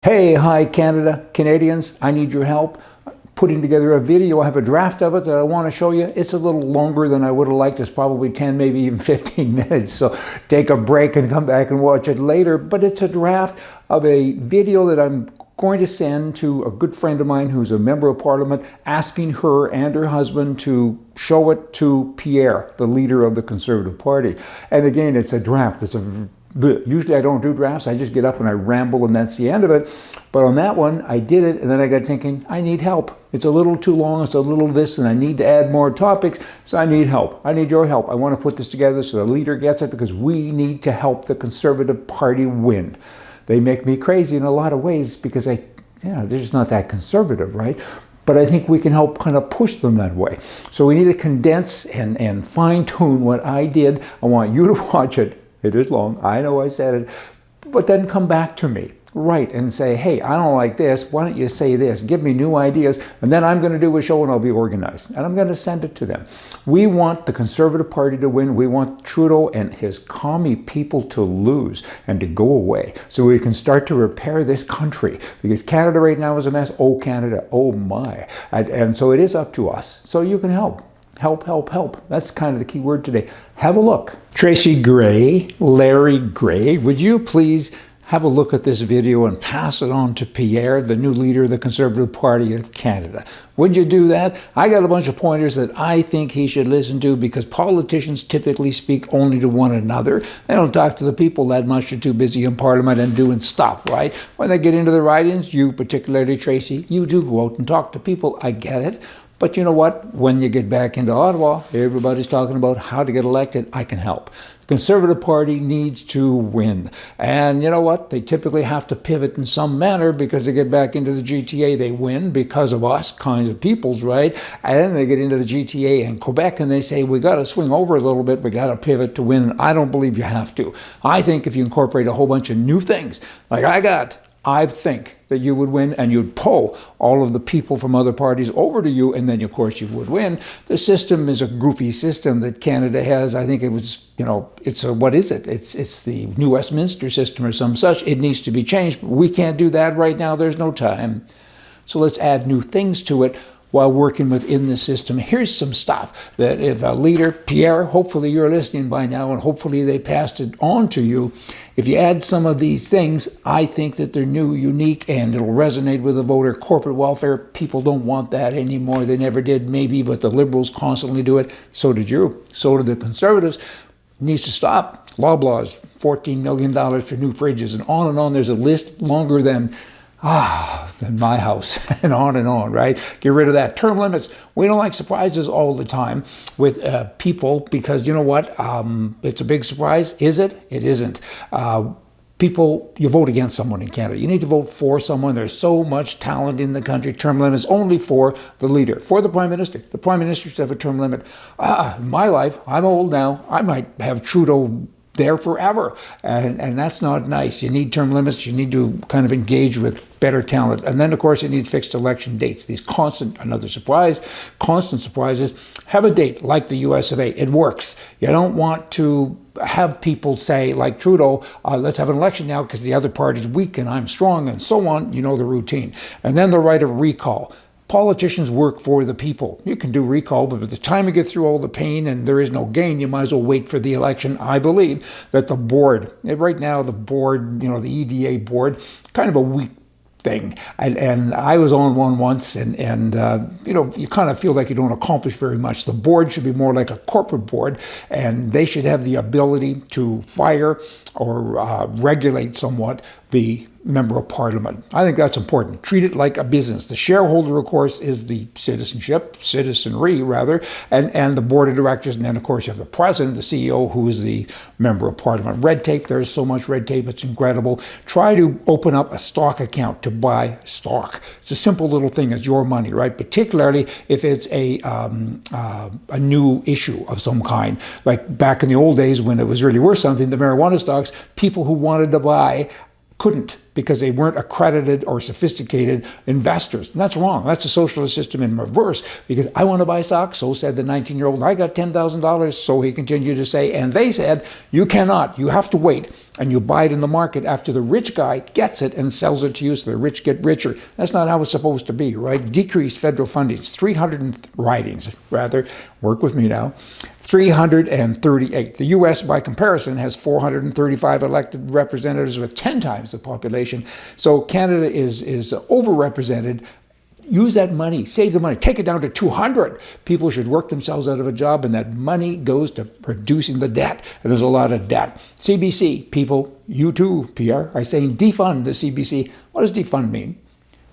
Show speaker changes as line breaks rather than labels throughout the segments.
Hey, hi Canada, Canadians, I need your help putting together a video. I have a draft of it that I want to show you. It's a little longer than I would have liked. It's probably 10, maybe even 15 minutes. So take a break and come back and watch it later. But it's a draft of a video that I'm going to send to a good friend of mine who's a member of Parliament, asking her and her husband to show it to Pierre, the leader of the Conservative Party. And again, it's a draft. Usually I don't do drafts, I just get up and I ramble and that's the end of it. But on that one, I did it and then I got thinking, I need help. It's a little too long, it's a little this, and I need to add more topics, so I need help. I need your help. I want to put this together so the leader gets it because we need to help the Conservative Party win. They make me crazy in a lot of ways because they're just not that conservative, right? But I think we can help kind of push them that way. So we need to condense and fine-tune what I did. I want you to watch it. It is long, I know I said it, but then come back to me, right, and say, hey, I don't like this, why don't you say this, give me new ideas, and then I'm going to do a show and I'll be organized, and I'm going to send it to them. We want the Conservative Party to win, we want Trudeau and his commie people to lose and to go away, so we can start to repair this country, because Canada right now is a mess. Oh, Canada, oh my, and so it is up to us, so you can help. Help, help, help. That's kind of the key word today. Have a look. Tracy Gray, Larry Gray, would you please have a look at this video and pass it on to Pierre, the new leader of the Conservative Party of Canada? Would you do that? I got a bunch of pointers that I think he should listen to because politicians typically speak only to one another. They don't talk to the people that much. They're too busy in Parliament and doing stuff, right? When they get into the write-ins, you particularly, Tracy, you do go out and talk to people. I get it. But you know what? When you get back into Ottawa, everybody's talking about how to get elected. I can help. The Conservative Party needs to win. And you know what? They typically have to pivot in some manner because they get back into the GTA. They win because of us kinds of peoples, right? And then they get into the GTA and Quebec and they say, we got to swing over a little bit. We got to pivot to win. And I don't believe you have to. I think if you incorporate a whole bunch of new things, like I think that you would win and you'd pull all of the people from other parties over to you, and then of course you would win. The system is a goofy system that Canada has. I think it was, what is it? It's the New Westminster system or some such. It needs to be changed, but we can't do that right now. There's no time. So let's add new things to it while working within the system. Here's some stuff that if a leader, Pierre, hopefully you're listening by now and hopefully they passed it on to you. If you add some of these things, I think that they're new, unique, and it'll resonate with the voter. Corporate welfare, people don't want that anymore. They never did, maybe, but the Liberals constantly do it. So did you. So did the Conservatives. It needs to stop. Loblaws, $14 million for new fridges, and on and on. There's a list longer than my house, and on, right? Get rid of that. Term limits. We don't like surprises all the time with people because you know what? It's a big surprise. Is it? It isn't. People, you vote against someone in Canada. You need to vote for someone. There's so much talent in the country. Term limits only for the leader, for the Prime Minister. The Prime Minister should have a term limit. In my life, I'm old now. I might have Trudeau there forever. And that's not nice. You need term limits. You need to kind of engage with better talent. And then, of course, you need fixed election dates. These constant surprises, have a date like the US of A. It works. You don't want to have people say, like Trudeau, let's have an election now because the other party's weak and I'm strong and so on. You know the routine. And then the right of recall. Politicians work for the people. You can do recall, but by the time you get through all the pain and there is no gain, you might as well wait for the election. I believe that the board, right now the board, the EDA board, kind of a weak thing. And I was on one once and you kind of feel like you don't accomplish very much. The board should be more like a corporate board and they should have the ability to fire or regulate somewhat the member of Parliament. I think that's important. Treat it like a business. The shareholder, of course, is the citizenry rather, and the board of directors. And then, of course, you have the president, the CEO, who is the member of Parliament. Red tape, there's so much red tape, it's incredible. Try to open up a stock account to buy stock. It's a simple little thing. It's your money, right? Particularly if it's a new issue of some kind. Like back in the old days when it was really worth something, the marijuana stocks, people who wanted to buy couldn't because they weren't accredited or sophisticated investors. And that's wrong. That's a socialist system in reverse, because I want to buy stock, so said the 19-year-old. I got $10,000, so he continued to say, and they said, you cannot. You have to wait, and you buy it in the market after the rich guy gets it and sells it to you, so the rich get richer. That's not how it's supposed to be, right? Decreased federal funding, 300 ridings, rather, work with me now, 338. The U.S., by comparison, has 435 elected representatives with 10 times the population. So Canada is overrepresented. Use that money, save the money, take it down to 200. People should work themselves out of a job, and that money goes to reducing the debt. And there's a lot of debt. CBC, people, you too, Pierre, are saying defund the CBC. What does defund mean?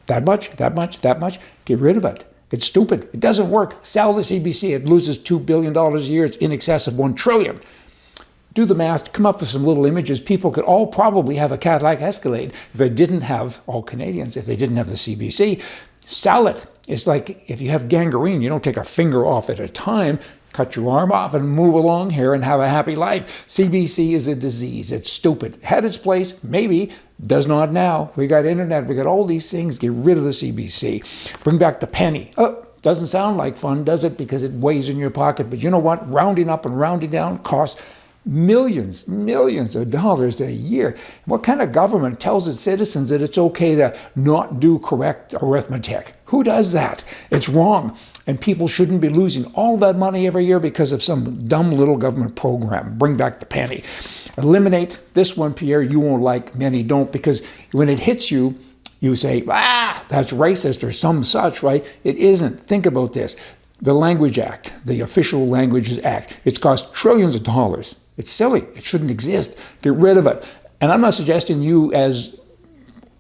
That much, that much, that much? Get rid of it. It's stupid. It doesn't work. Sell the CBC. It loses $2 billion a year. It's in excess of $1 trillion. Do the math, come up with some little images. People could all probably have a Cadillac Escalade if they didn't have, all Canadians, if they didn't have the CBC. Sell it. It's like if you have gangrene, you don't take a finger off at a time, cut your arm off and move along here and have a happy life. CBC is a disease. It's stupid. Had its place, maybe, does not now. We got internet, we got all these things. Get rid of the CBC. Bring back the penny. Oh, doesn't sound like fun, does it? Because it weighs in your pocket. But you know what? Rounding up and rounding down costs millions of dollars a year. What kind of government tells its citizens that it's okay to not do correct arithmetic? Who does that? It's wrong. And people shouldn't be losing all that money every year because of some dumb little government program. Bring back the penny. Eliminate this one, Pierre, you won't like, many don't, because when it hits you, you say, that's racist or some such, right? It isn't. Think about this. The Language Act, the Official Languages Act, it's cost trillions of dollars. It's silly. It shouldn't exist. Get rid of it. And I'm not suggesting you, as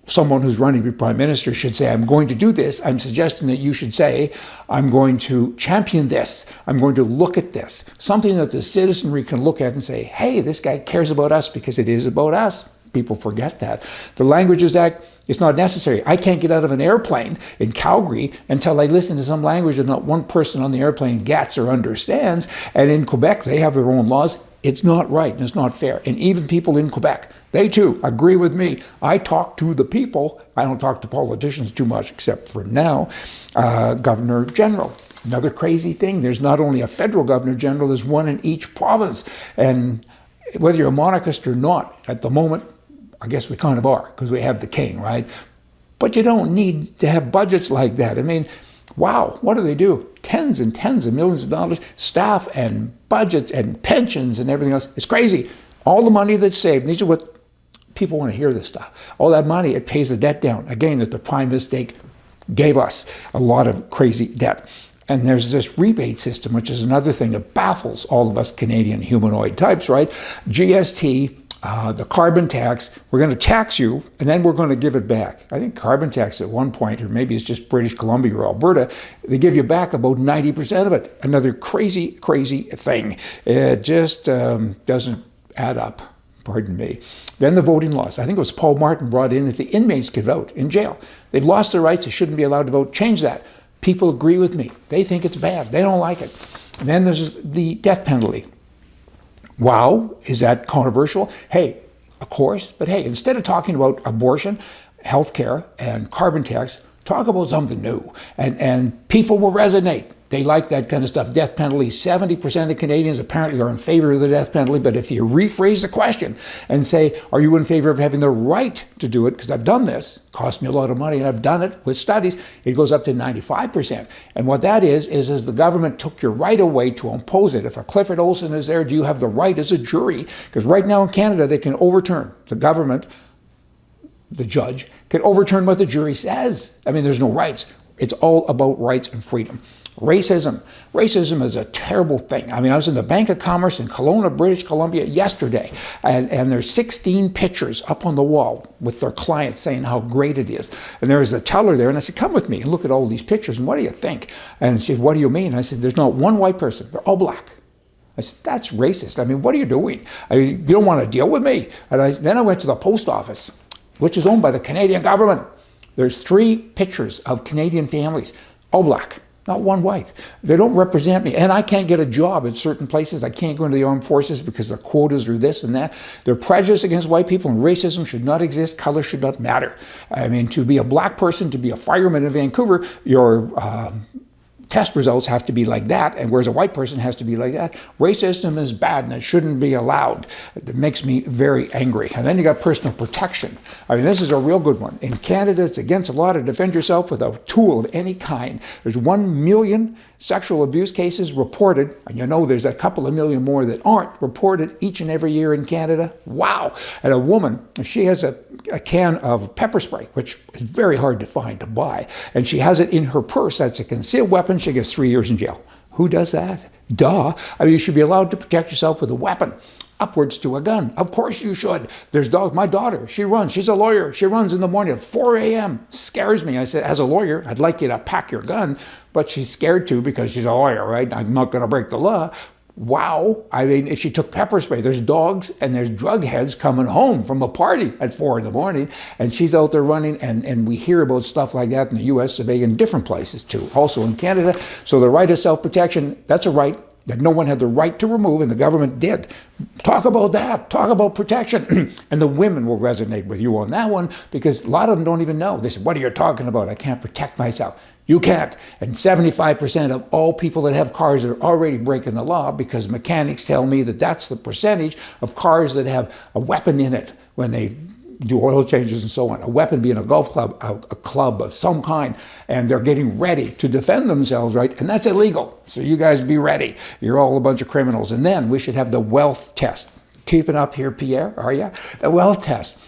someone who's running to be prime minister, should say, I'm going to do this. I'm suggesting that you should say, I'm going to champion this. I'm going to look at this. Something that the citizenry can look at and say, hey, this guy cares about us, because it is about us. People forget that. The Languages Act, it's not necessary. I can't get out of an airplane in Calgary until I listen to some language that not one person on the airplane gets or understands. And in Quebec, they have their own laws. It's not right and it's not fair. And even people in Quebec, they too agree with me. I talk to the people. I don't talk to politicians too much, except for now, Governor General. Another crazy thing, there's not only a federal Governor General, there's one in each province. And whether you're a monarchist or not, at the moment, I guess we kind of are, because we have the king, right? But you don't need to have budgets like that. I mean, wow, what do? Tens and tens of millions of dollars, staff and budgets and pensions and everything else. It's crazy. All the money that's saved, these are what people want to hear, this stuff. All that money, it pays the debt down. Again, that the prime mistake gave us a lot of crazy debt. And there's this rebate system, which is another thing that baffles all of us Canadian humanoid types, right? GST, the carbon tax, we're going to tax you, and then we're going to give it back. I think carbon tax at one point, or maybe it's just British Columbia or Alberta, they give you back about 90% of it. Another crazy, crazy thing. It just doesn't add up. Pardon me. Then the voting laws. I think it was Paul Martin brought in that the inmates could vote in jail. They've lost their rights. They shouldn't be allowed to vote. Change that. People agree with me. They think it's bad. They don't like it. And then there's the death penalty. Wow, is that controversial? Hey, of course, but hey, instead of talking about abortion, healthcare, and carbon tax, talk about something new. And people will resonate. They like that kind of stuff. Death penalty, 70% of Canadians apparently are in favor of the death penalty, but if you rephrase the question and say, are you in favor of having the right to do it? Because I've done this, it cost me a lot of money, and I've done it with studies, it goes up to 95%. And what that is the government took your right away to impose it. If a Clifford Olson is there, do you have the right as a jury? Because right now in Canada, they can overturn the government, the judge, can overturn what the jury says. I mean, there's no rights. It's all about rights and freedom. Racism. Racism is a terrible thing. I mean, I was in the Bank of Commerce in Kelowna, British Columbia yesterday, and there's 16 pictures up on the wall with their clients saying how great it is. And there was a teller there, and I said, come with me and look at all these pictures, and what do you think? And she said, what do you mean? I said, there's not one white person. They're all black. I said, that's racist. I mean, what are you doing? I mean, you don't want to deal with me. And then I went to the post office, which is owned by the Canadian government. There's 3 pictures of Canadian families, all black. Not one white. They don't represent me. And I can't get a job at certain places. I can't go into the armed forces because the quotas are this and that. They're prejudiced against white people, and racism should not exist. Color should not matter. I mean, to be a black person, to be a fireman in Vancouver, your test results have to be like that, and whereas a white person has to be like that. Racism is bad, and it shouldn't be allowed. It makes me very angry. And then you got personal protection. I mean, this is a real good one. In Canada, it's against the law to defend yourself with a tool of any kind. There's 1 million sexual abuse cases reported, and you know there's a couple of million more that aren't reported each and every year in Canada. Wow. And a woman, if she has a can of pepper spray, which is very hard to find to buy, and she has it in her purse, that's a concealed weapon, she gets 3 years in jail. Who does that? Duh. I mean, you should be allowed to protect yourself with a weapon, upwards to a gun. Of course you should. There's dogs. My daughter, she runs. She's a lawyer. She runs in the morning at 4 a.m. Scares me. I said, as a lawyer, I'd like you to pack your gun, but she's scared to because she's a lawyer, right? I'm not going to break the law. Wow. I mean, if she took pepper spray, there's dogs and there's drug heads coming home from a party at 4 in the morning, and she's out there running, and we hear about stuff like that in the U.S. of A in different places too, also in Canada. So the right of self-protection, that's a right that no one had the right to remove, and the government did. Talk about that. Talk about protection. And the women will resonate with you on that one, because a lot of them don't even know. They say, what are you talking about? I can't protect myself. You can't. And 75% of all people that have cars are already breaking the law, because mechanics tell me that that's the percentage of cars that have a weapon in it when they do oil changes and so on. A weapon being a golf club, a club of some kind, and they're getting ready to defend themselves, right? And that's illegal. So you guys be ready. You're all a bunch of criminals. And then we should have the wealth test. Keeping up here, Pierre, are you? The wealth test.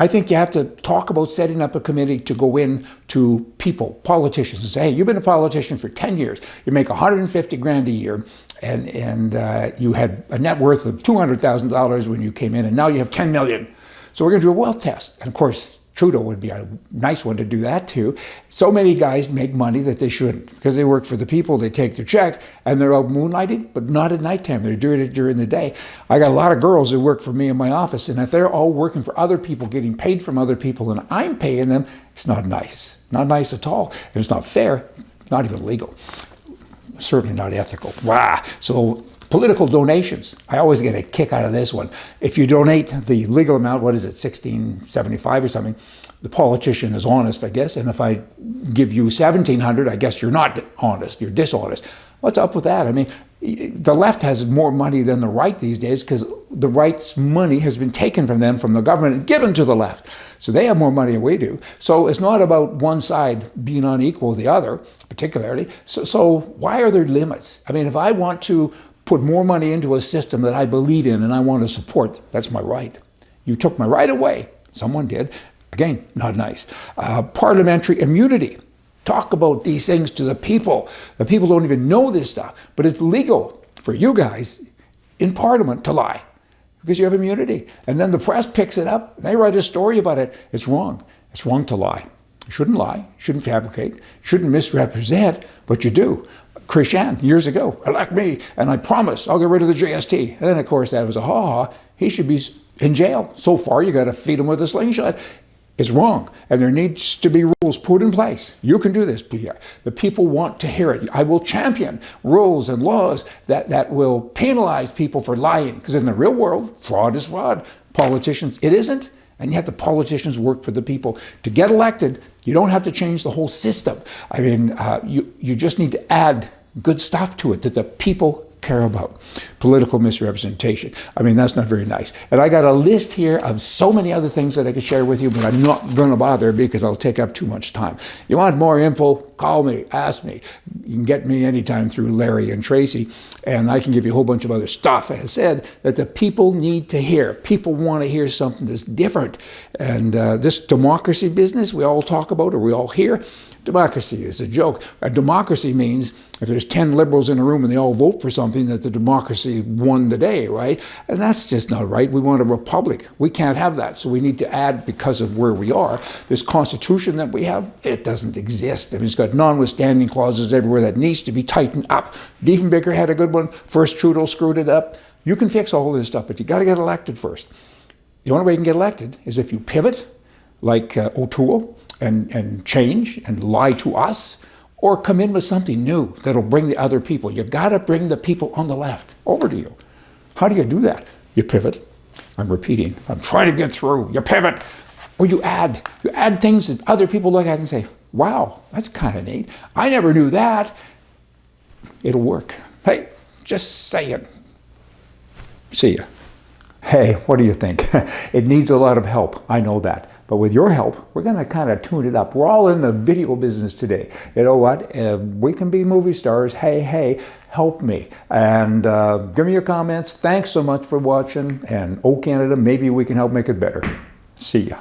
I think you have to talk about setting up a committee to go in to people, politicians, and say, hey, you've been a politician for 10 years. You make 150 grand a year, and you had a net worth of $200,000 when you came in, and now you have 10 million. So we're going to do a wealth test. And of course, Trudeau would be a nice one to do that too. So many guys make money that they shouldn't, because they work for the people, they take their check, and they're out moonlighting, but not at nighttime. They're doing it during the day. I got a lot of girls who work for me in my office, and if they're all working for other people, getting paid from other people, and I'm paying them, it's not nice. Not nice at all. And it's not fair, not even legal. Certainly not ethical. Wow. So political donations. I always get a kick out of this one. If you donate the legal amount, what is it, $16.75 or something, the politician is honest, I guess. And if I give you $1,700, I guess you're not honest, you're dishonest. What's up with that? I mean, the left has more money than the right these days, because the right's money has been taken from them, from the government, and given to the left. So they have more money than we do. So it's not about one side being unequal with the other, particularly. So why are there limits? I mean, if I want to put more money into a system that I believe in and I want to support, that's my right. You took my right away. Someone did. Again, not nice. Parliamentary immunity. Talk about these things to the people. The people don't even know this stuff, but it's legal for you guys in Parliament to lie because you have immunity. And then the press picks it up, and they write a story about it. It's wrong. It's wrong to lie. You shouldn't lie. You shouldn't fabricate. You shouldn't misrepresent, but you do. Christian, years ago, elect me, and I promise I'll get rid of the GST. And then, of course, that was a ha-ha. He should be in jail. So far, you got to feed him with a slingshot. It's wrong, and there needs to be rules put in place. You can do this, Pierre. The people want to hear it. I will champion rules and laws that will penalize people for lying, because in the real world, fraud is fraud. Politicians, it isn't. And yet the politicians work for the people. To get elected, you don't have to change the whole system. I mean, you just need to add good stuff to it that the people care about. Political misrepresentation. I mean, that's not very nice. And I got a list here of so many other things that I could share with you, but I'm not going to bother because I'll take up too much time. You want more info? Call me, ask me. You can get me anytime through Larry and Tracy, and I can give you a whole bunch of other stuff, as I said, that the people need to hear. People want to hear something that's different. And this democracy business we all talk about, or we all hear, democracy is a joke. A democracy means if there's 10 liberals in a room and they all vote for something, that the democracy won the day, right? And that's just not right. We want a republic. We can't have that. So we need to add, because of where we are, this constitution that we have, it doesn't exist. I mean, it's got notwithstanding clauses everywhere that needs to be tightened up. Diefenbaker had a good one. First Trudeau screwed it up. You can fix all this stuff, but you got to get elected first. The only way you can get elected is if you pivot, like O'Toole, and change and lie to us, or come in with something new that'll bring the other people. You got to bring the people on the left over to you. How do you do that? You pivot. I'm repeating. I'm trying to get through. You pivot. Or you add. You add things that other people look at and say, wow, that's kind of neat. I never knew that. It'll work. Hey, just say it. See ya. Hey, what do you think? It needs a lot of help. I know that. But with your help, we're going to kind of tune it up. We're all in the video business today. You know what? We can be movie stars. Hey, help me. And give me your comments. Thanks so much for watching. And oh, Canada, maybe we can help make it better. See ya.